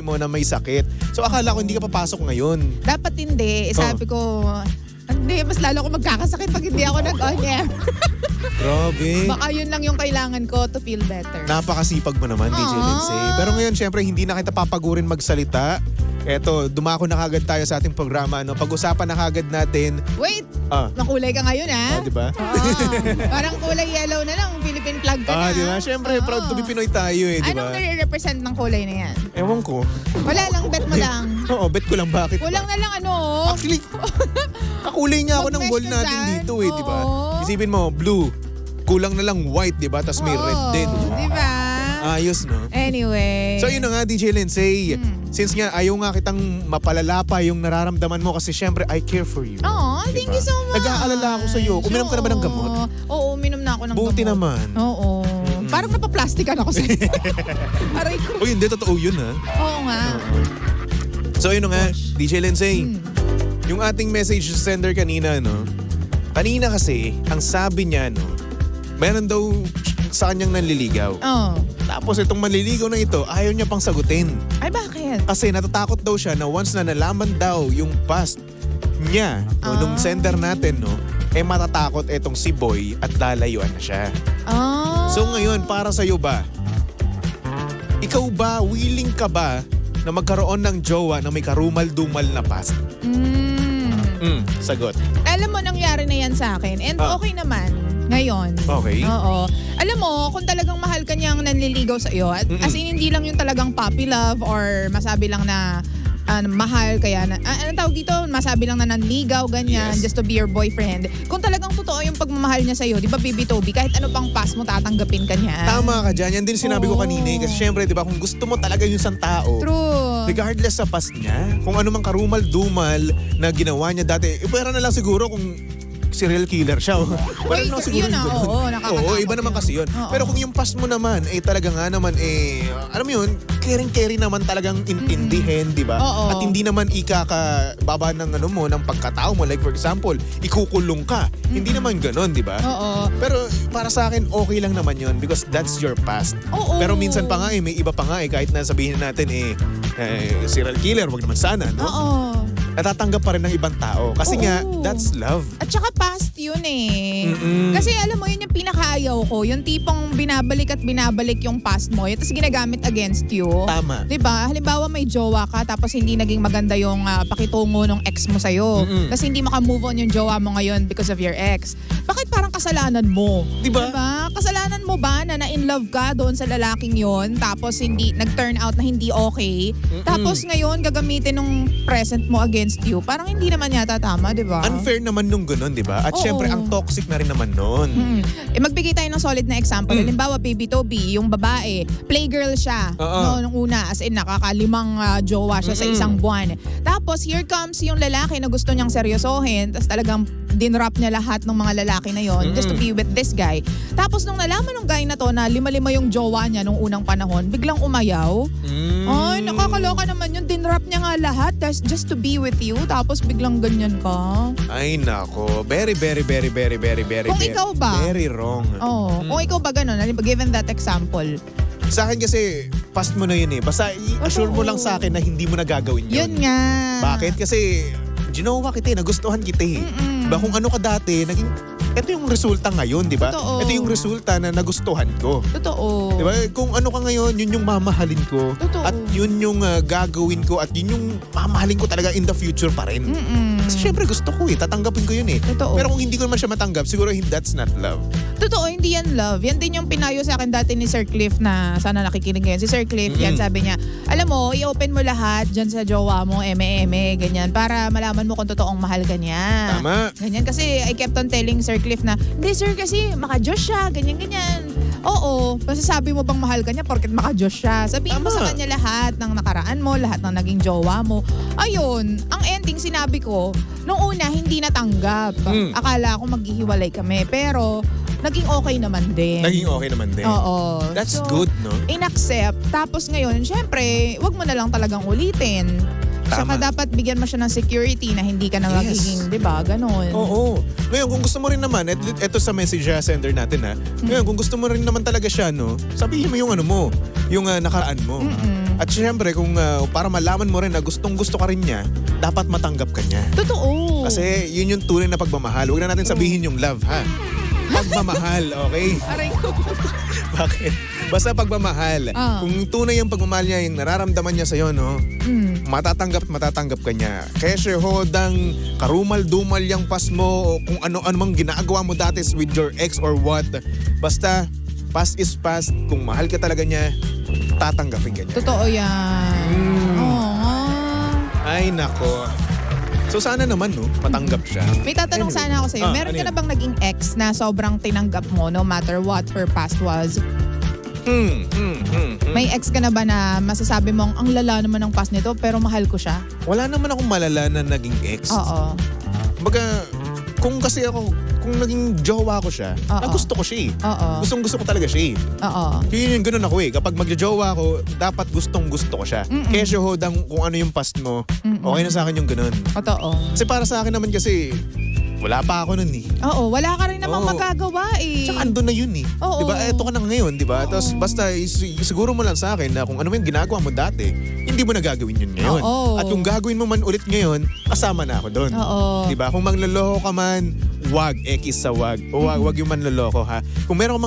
mo na may sakit. So akala ko hindi ka papasok ngayon. Dapat hindi. Sabi ko, hindi, mas lalo ako magkakasakit pag hindi ako nag-on-air. Grabe. Baka yun lang yung kailangan ko to feel better. Napakasipag mo naman, DJ Lindsay. Pero ngayon, syempre, hindi na kita papagurin magsalita. Eto, dumako na kagad tayo sa ating programa. No? Pag-usapan na kagad natin. Wait, makulay ka ngayon diba? Parang kulay yellow na lang, Philippine flag ka na. Diba? Syempre, proud to be Pinoy tayo diba? Anong nare-represent ng kulay na yan? Ewan ko. Wala lang, bet mo lang. Oo, bet ko lang bakit Kulang na lang Actually, kakulay niya ako ng Mag-mesh wall ka natin dyan. dito diba? Oo. Isipin mo, blue. Kulang na lang white, diba? Tapos may red din. Diba? Ayos, no? Anyway. So yun na nga, DJ Lindsay. Since nga ayaw nga kitang mapalala pa yung nararamdaman mo kasi syempre I care for you. Oh, thank you so much. Nag-aalala ako sa'yo. Uminom ka na ba ng gamot? Oo, uminom na ako ng gamot. Buti naman. Oo. Parang napaplastikan ako sa'yo. Aray ko. Uy, hindi. Totoo yun, ha? Oo nga. So yun na nga, DJ Lindsay. Yung ating message sender kanina, no? Kanina kasi, ang sabi niya, no? Meron daw sa kanyang nanliligaw. Oo. Tapos itong manliligaw na ito, ayaw niya pang sagutin. Ay, bakit? Kasi natatakot daw siya na once na nalaman daw yung past niya, no, nung sender natin, no, matatakot etong si Boy at lalayuan na siya. So ngayon, para sa'yo ba? Ikaw ba, willing ka ba na magkaroon ng jowa na may karumal-dumal na past? Sagot. Alam mo, nangyari na yan sa akin. And okay naman. Ngayon. Okay. Oo. Alam mo, kung talagang mahal ka niyang nanliligaw sa iyo, as in hindi lang yung talagang puppy love or masabi lang na mahal kaya na, anong tawag dito? Masabi lang na nanligaw, ganyan, just to be your boyfriend. Kung talagang totoo yung pagmamahal niya sa'yo, di ba, Baby Toby, kahit ano pang pass mo, tatanggapin ka niya. Tama ka dyan. Yan din sinabi ko kanina. Kasi syempre, di ba, kung gusto mo talaga yung isang tao, True. regardless sa past niya, kung ano mang karumal-dumal na ginawa niya dati, pwera na lang siguro kung serial killer siya. Pwera na lang siguro yun yung oo, nakakatakot. Oo, iba naman kasi yun. Pero kung yung past mo naman, talaga nga naman, alam mo yun, caring naman talagang intindihin, di ba? Oo. At hindi naman ikakababa ng ng pagkatao mo. Like for example, ikukulong ka. Hindi naman ganon, di ba? Oo. Pero para sa akin, okay lang naman yun because that's your past. Oo. Pero minsan pa nga may iba pa nga kahit na sabihin natin serial killer, wag naman sana, no? Oo. Natatanggap pa rin ng ibang tao. Kasi nga, that's love. At saka past yun Kasi alam mo, yun yung pinakaayaw ko. Yung tipong binabalik at binabalik yung past mo. Tapos ginagamit against you. Tama. Diba? Halimbawa may jowa ka tapos hindi naging maganda yung pakitungo ng ex mo sa'yo. Kasi hindi makamove on yung jowa mo ngayon because of your ex. Bakit parang kasalanan mo? Diba? Kasalanan mo ba na na-in love ka doon sa lalaking yon tapos hindi nag-turn out na hindi okay? Tapos ngayon gagamitin ng present mo against you. Parang hindi naman yata tama, di ba? Unfair naman nung ganun, di ba? At syempre, ang toxic na rin naman nun. Magbigay tayo ng solid na example. Halimbawa, Baby Toby, yung babae, playgirl siya. No, nung una, as in, nakakalimang jowa siya sa isang buwan. Tapos, here comes yung lalaki na gusto niyang seryosohin. Tapos talagang dinrap niya lahat ng mga lalaki na yon just to be with this guy. Tapos, nung nalaman ng guy na to na lima-lima yung jowa niya nung unang panahon, biglang umayaw. Ay, nakakaloka naman yun. Dinrap niya nga lahat just to be with you. Tapos biglang ganyan ka. Ay, nako. Very, very, very, very, very, very, Kung ikaw ba? Very wrong. Oo. Kung ikaw ba ganun, given that example. Sa akin kasi, past mo na yun Basta i-assure mo lang sa akin na hindi mo na gagawin yun. Yun nga. Bakit? Kasi, ginawa kita nagustuhan kita Diba? Kung ano ka dati, ito yung resulta ngayon, di ba? Totoo. Ito yung resulta na nagustuhan ko. Totoo. Di ba? Kung ano ka ngayon, yun yung mamahalin ko. Totoo. At yun yung gagawin ko at yun yung mamahalin ko talaga in the future pa rin. Kasi syempre gusto ko tatanggapin ko yun Totoo. Pero kung hindi ko naman siya matanggap, siguro that's not love. Totoo, hindi yan love. Yan din yung pinayo sa akin dati ni Sir Cliff na sana nakikinig ngayon. Si Sir Cliff, yan sabi niya, alam mo, i-open mo lahat dyan sa jowa mo, ganyan, para malaman mo kung totoong mahal ka niya. Tama. Ganyan, kasi I kept on telling Sir Cliff na, hindi sir, kasi maka-Diyos siya, ganyan. Oo, masasabi mo bang mahal ka niya porket maka-Diyos siya? Sabihin mo sa kanya lahat ng nakaraan mo, lahat ng naging jowa mo. Ayun, ang ending sinabi ko, nung una hindi natanggap. Akala ko maghihiwalay kami, pero naging okay naman din. Naging okay naman din. Oo. That's good, no? In-accept. Tapos ngayon, syempre, wag mo na lang talagang ulitin. Saka Tama. dapat bigyan mo siya ng security na hindi ka na Yes. magiging, di ba? Ganon. Oo. Ngayon, kung gusto mo rin naman, eto sa message sender natin ha. Ngayon, kung gusto mo rin naman talaga siya, no, sabihin mo yung ano mo, yung nakaraan mo. At syempre, kung para malaman mo rin na gustong-gusto ka rin niya, dapat matanggap ka niya. Totoo. Kasi yun yung tunay na pagmamahal. Huwag na natin sabihin yung love, ha? Pagmamahal, okay? Aray ko. Bakit? Basta pagmamahal. Kung tunay yung pagmamahal niya, yung nararamdaman niya sa'yo, no? Matatanggap at matatanggap ka niya. Kaya hodang karumal-dumal yung pas mo o kung ano-ano mang ginagawa mo dati with your ex or what. Basta, past is past. Kung mahal ka talaga niya, tatanggapin ka niya. Totoo yan. Oo nga. Ay, nako. So sana naman, no? Matanggap siya. May tatanong Anyway. sana ako sa'yo. Meron ano ka na yan? bang naging ex na sobrang tinanggap mo no matter what her past was? May ex ka na ba na masasabi mong ang lala naman ng past nito pero mahal ko siya? Wala naman akong malala na naging ex. Oo. Baga, kung naging jowa ko siya, Oo. gusto ko siya eh. Oo. Gustong-gusto ko talaga siya eh. Oo. Yun yung ganun ako eh. Kapag magjojowa ko, dapat gustong-gusto ko siya. Kaya siya hodang kung ano yung past mo, okay na sa akin yung ganun. Totoo. Kasi para sa akin naman kasi, wala pa ako nun eh. Oo, wala ka rin namang Oo. magagawa eh. Tsaka andun na yun eh. Oo. Diba? Eto ka na ngayon, diba? Tapos basta siguro mo lang sa akin na kung ano yung ginagawa mo dati, hindi mo na gagawin yun ngayon. Oo. At kung gagawin mo man ulit ngayon, kasama na ako doon. Oo. Diba? Kung manloloko ka man, wag, ekis sa wag. O wag yung manloloko ha. Kung meron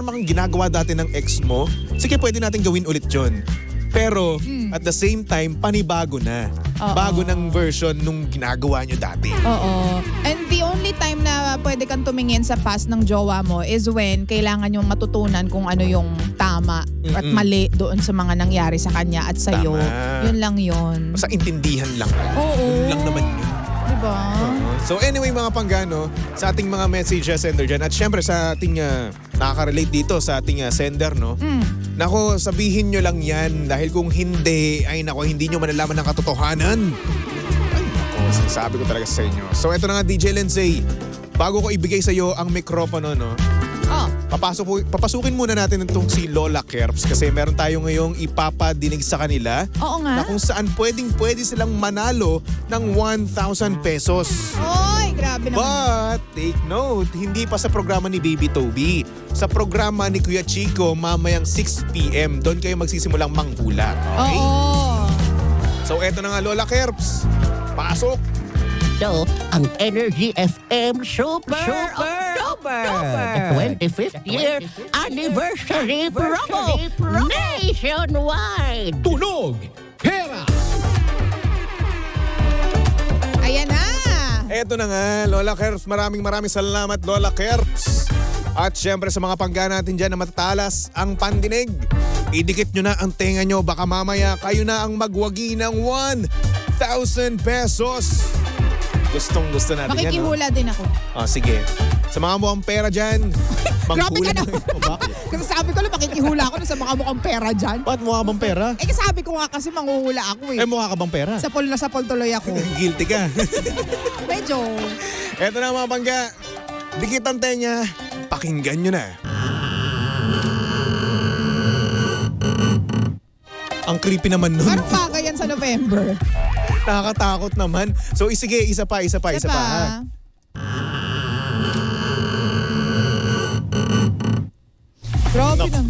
kang ginagawa dati ng ex mo, sige pwede natin gawin ulit yun. Pero at the same time, panibago na. Oo. Bago ng version nung ginagawa nyo dati. Oo. And the only time na pwede kang tumingin sa past ng jowa mo is when kailangan yung matutunan kung ano yung tama at mali doon sa mga nangyari sa kanya at sa'yo. Tama. Yun lang yun. Sa intindihan lang. Oo. Yun lang naman yun. Diba? So anyway mga panggano, sa ating mga message sender dyan at syempre sa ating nakaka-relate dito sa ating sender, no? Nako, sabihin nyo lang yan dahil kung hindi, ay nako, hindi nyo malalaman ng katotohanan. Ay nako, sinasabi ko talaga sa inyo. So eto na nga DJ Lindsay, bago ko ibigay sa iyo ang mikropono, no? Papasukin muna natin itong si Lola Kerps kasi meron tayo ngayong ipapadinig sa kanila Oo na nga. kung saan pwede silang manalo ng 1,000 pesos. Oy, grabe naman. But, take note, hindi pa sa programa ni Baby Toby. Sa programa ni Kuya Chico, mamayang 6 p.m. Doon kayo magsisimulang manghula. Okay? Oo. So, eto na nga, Lola Kerps. Pasok! Ito ang Energy FM Super October! The 25th year anniversary promo nationwide! Tunog! Pera! Ayan na. Eto na nga, Lola Kerps. Maraming salamat, Lola Kerps. At syempre sa mga pangga natin dyan na matatalas ang pandinig, idikit nyo na ang tenga nyo. Baka mamaya kayo na ang magwagi ng 1,000 pesos. Gustong-gusto natin yan, no? Makikihula din ako. Sige. Sa mga mukhang pera dyan, Grabe ka manghula na. O, bakit? Kasi sabi ko lang makikihula ako sa mga mukhang pera dyan. Ba't mukha bang pera? Eh sabi ko nga kasi manguhula ako eh. Mukha ka bang pera? Sa pol tuloy ako. Guilty ka. Medyo. Eto na mga pangga. Dikit ang tenga. Pakinggan nyo na. Ang creepy naman nun. Parang bagay yan sa November. Nakakatakot naman. So sige, isa pa ha. Grabe na.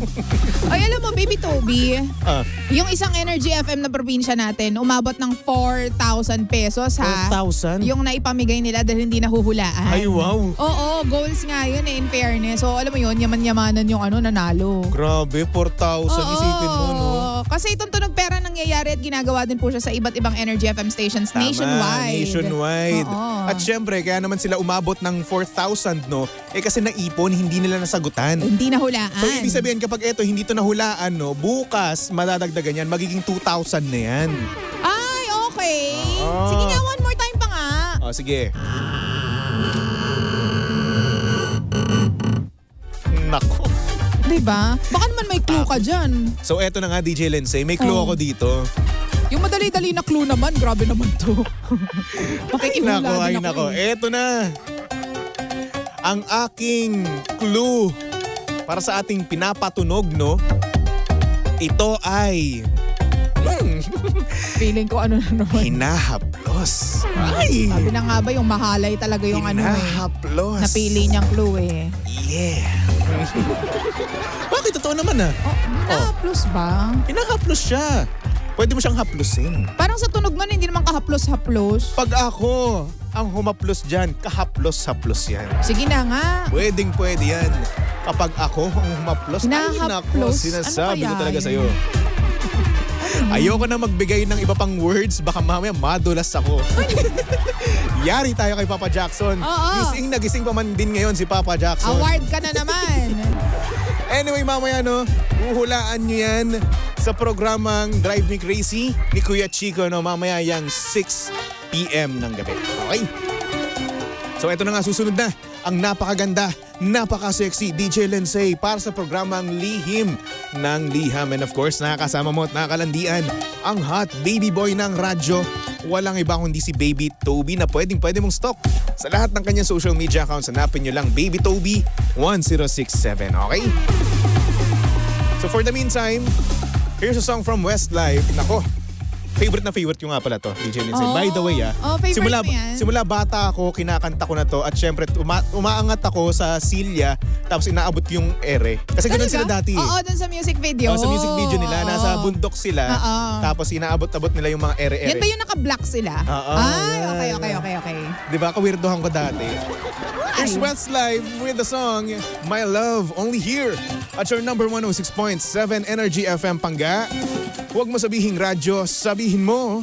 Ay, alam mo, Baby Toby, Ah, yung isang Energy FM na probinsya natin, umabot ng 4,000 pesos ha. 4,000? Yung naipamigay nila dahil hindi nahuhulaan. Ay, wow. Oo, goals nga yun eh, in fairness. So, alam mo yun, yaman-yamanan yung nanalo. Grabe, 4,000. Isipin mo, no? Kasi itong tunog pera nangyayari at ginagawa din po siya sa iba't ibang Energy FM stations Tama, nationwide. nationwide. Oo. At syempre, kaya naman sila umabot ng 4,000, no? Kasi naipon, hindi nila nasagutan. Hindi nahulaan. So, ibig sabihin, kapag hindi to nahulaan, no, bukas, madadagdagan yan, magiging 2,000 na yan. Ay, okay. Oo. Sige nga, one more time pa nga. Sige. Nako. Diba? Baka naman may clue ka dyan. So, eto na nga, DJ Lindsay, may clue Oh. ako dito. Yung madali-dali na clue naman, grabe naman to. Makikihula Nako, ay din ako nako. eh. Eto na. Ang aking clue para sa ating pinapatunog, no? Ito ay Feeling ko ano na naman. Hinahaplos. Ay! Sabi na nga ba yung mahalay talaga yung ano eh. Hinahaplos. Napili niyang clue eh. Yeah. Bakit? Totoo naman ah. Plus ba? Hinahaplos siya. Pwede mo siyang haplusin. Parang sa tunog nun, hindi naman kahaplos-haplos. Pag ako ang humaplos dyan, kahaplos-haplos yan. Sige na nga. Pwede yan. Kapag ako ang humaplos, ay nako, Hinahaplos? sinasabi Ano ko kaya talaga yun? sa'yo. Ayoko na magbigay ng iba pang words, baka mamaya madulas ako. Yari tayo kay Papa Jackson. Oo. Gising na gising pa man din ngayon si Papa Jackson. Award ka na naman. Anyway, mamaya no, uhulaan nyo yan sa programang Drive Me Crazy ni Kuya Chico no, mamaya yang 6 p.m. ng gabi. Okay? So ito na nga, susunod na ang napakaganda, napaka-sexy DJ Lensay para sa programang Lihim ng Liham. And of course, nakakasama mo at nakakalandian ang hot baby boy ng radyo. Walang iba kundi si Baby Toby na pwede mong stalk sa lahat ng kanyang social media accounts. Hanapin nyo lang Baby Toby 1067, okay? So for the meantime, here's a song from Westlife. Nako, favorite na favorite ko nga pala to, DJ Lindsay. Oh. By the way Favorite mo yan? simula bata ako, kinakanta ko na to at syempre umaangat ako sa silya tapos inaabot ko yung ere. Kasi ganun sila dati. Oo, dun sa music video. Sa music video nila, Oo. nasa bundok sila. Oo. Tapos inaabot-abot nila yung mga ere-ere. Yan ba yung naka-black sila? Oo, Ay, yan. okay. Di ba? Kawirdohan ko dati. Here's Ay. Westlife with the song My Love, only here at your number 106.7 Energy FM Pangga. Huwag mo sabihing radyo, sabihin mo